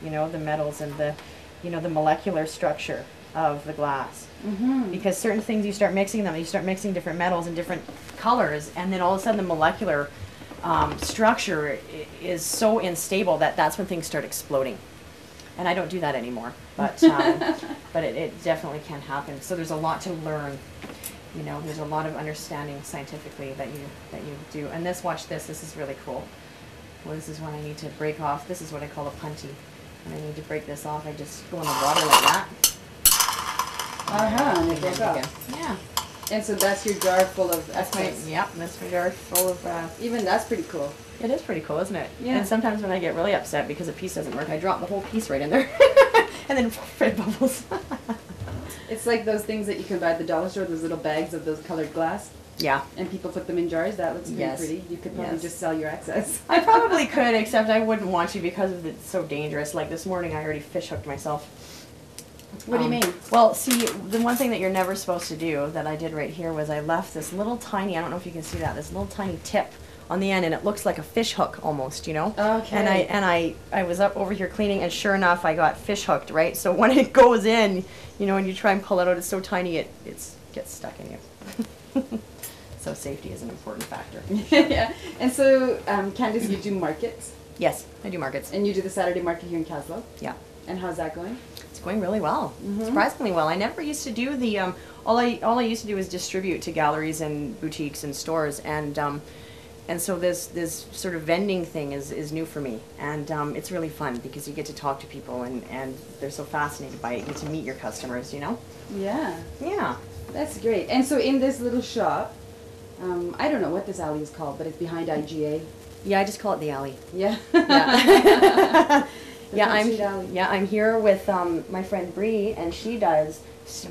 you know, the metals and the, you know, the molecular structure of the glass. Because certain things, you start mixing them, you start mixing different metals and different colors, and then all of a sudden the molecular structure is so unstable that that's when things start exploding. And I don't do that anymore, but but it definitely can happen. So there's a lot to learn. You know, there's a lot of understanding scientifically that you do. And this, watch this. This is really cool. Well, this is when I need to break off. This is what I call a punty. When I need to break this off, I just go in the water like that. And it goes off. Yeah. And so that's your jar full of That's excess. that's my jar full of. Even that's pretty cool. It is pretty cool, isn't it? Yeah. And sometimes when I get really upset because a piece doesn't work, I drop the whole piece right in there, and then it bubbles. It's like those things that you can buy at the dollar store, those little bags of those colored glass. Yeah. And people put them in jars. That looks pretty pretty. You could probably just sell your excess. I probably could, except I wouldn't want to because it's so dangerous. Like this morning, I already fish hooked myself. What do you mean? Well, see, the one thing that you're never supposed to do that I did right here was I left this little tiny, I don't know if you can see that, this little tiny tip on the end, and it looks like a fish hook almost, you know? Okay. And I was up over here cleaning, and sure enough, I got fish hooked, right? So when it goes in, you know, and you try and pull it out, it's so tiny, it gets stuck in you. So safety is an important factor. Yeah. And so, Candice, you do markets? Yes, I do markets. And you do the Saturday market here in Caslow? Yeah. And how's that going? It's going really well, surprisingly well. I never used to do the, all I used to do was distribute to galleries and boutiques and stores, and so this sort of vending thing is new for me, and it's really fun because you get to talk to people, and they're so fascinated by it. You get to meet your customers, you know? Yeah. Yeah. That's great. And so in this little shop, I don't know what this alley is called, but it's behind IGA. Yeah, I just call it the alley. Yeah. Yeah. I'm here with my friend Bree, and she does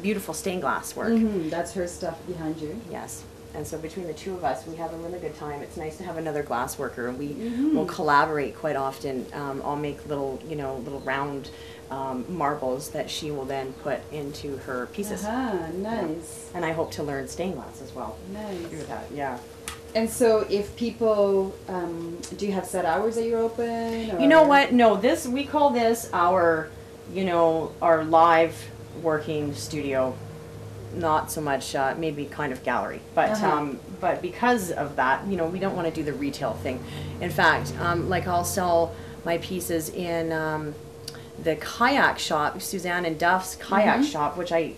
beautiful stained glass work. That's her stuff behind you. Yes. And so between the two of us, we have a really good time. It's nice to have another glass worker, and we will collaborate quite often. I'll make little, you know, little round marbles that she will then put into her pieces. Nice. Yeah. And I hope to learn stained glass as well. Nice. Through that, yeah. And so if people, do you have set hours that you're open? Or? You know what? No, we call this our, you know, our live working studio. Not so much, maybe kind of gallery, but because of that, you know, we don't want to do the retail thing. In fact, like I'll sell my pieces in the kayak shop, Suzanne and Duff's kayak shop, which I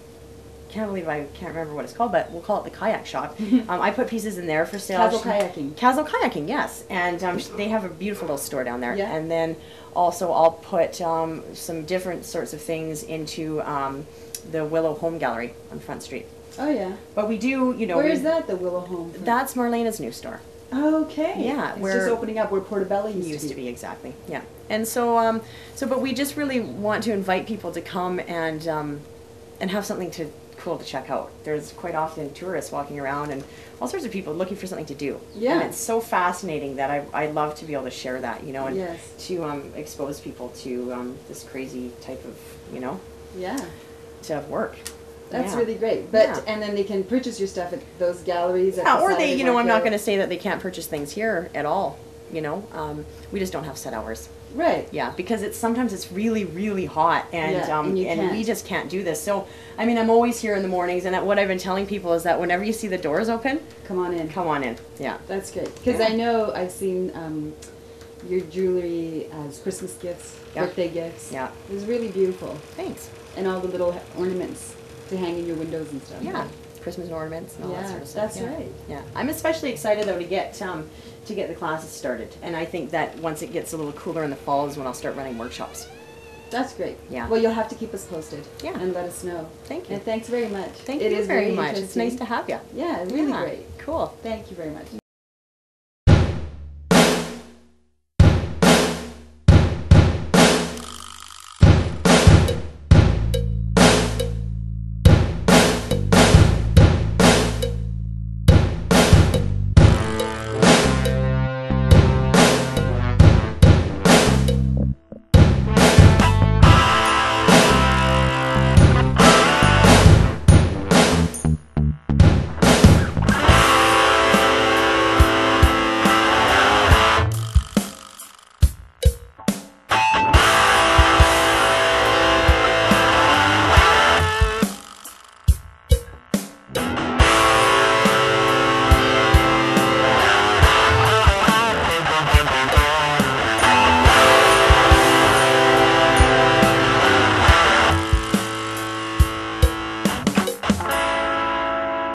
can't believe I can't remember what it's called, but we'll call it the kayak shop. I put pieces in there for sale. Caslow Kayaking. Caslow Kayaking, yes. And they have a beautiful little store down there. Yeah. And then also I'll put some different sorts of things into the Willow Home Gallery on Front Street. Oh, yeah. But we do, you know. Where is that, the Willow Home? That's Marlena's new store. Okay. Yeah. It's just opening up where Portobello used to be. Exactly. Yeah. And so, but we just really want to invite people to come and have something cool to check out. There's quite often tourists walking around and all sorts of people looking for something to do. Yeah. And it's so fascinating that I love to be able to share that, you know, and to expose people to this crazy type of, you know, to work. That's really great. But and then they can purchase your stuff at those galleries. At or they, you know, I'm not going to say that they can't purchase things here at all. You know, we just don't have set hours. Right. Yeah, because sometimes it's really, really hot, and we just can't do this. So, I mean, I'm always here in the mornings, and what I've been telling people is that whenever you see the doors open, come on in. Come on in. Yeah. That's great. Because I know I've seen your jewelry as Christmas gifts, birthday gifts. Yeah. It was really beautiful. Thanks. And all the little ornaments to hang in your windows and stuff. Yeah. Christmas ornaments and all that sort of stuff. That's right. Yeah. I'm especially excited though to get the classes started, and I think that once it gets a little cooler in the fall is when I'll start running workshops. That's great. Yeah. Well, you'll have to keep us posted. Yeah. And let us know. Thank you. And thanks very much. Thank you very much. It's nice to have you. Yeah, really great. Cool. Thank you very much.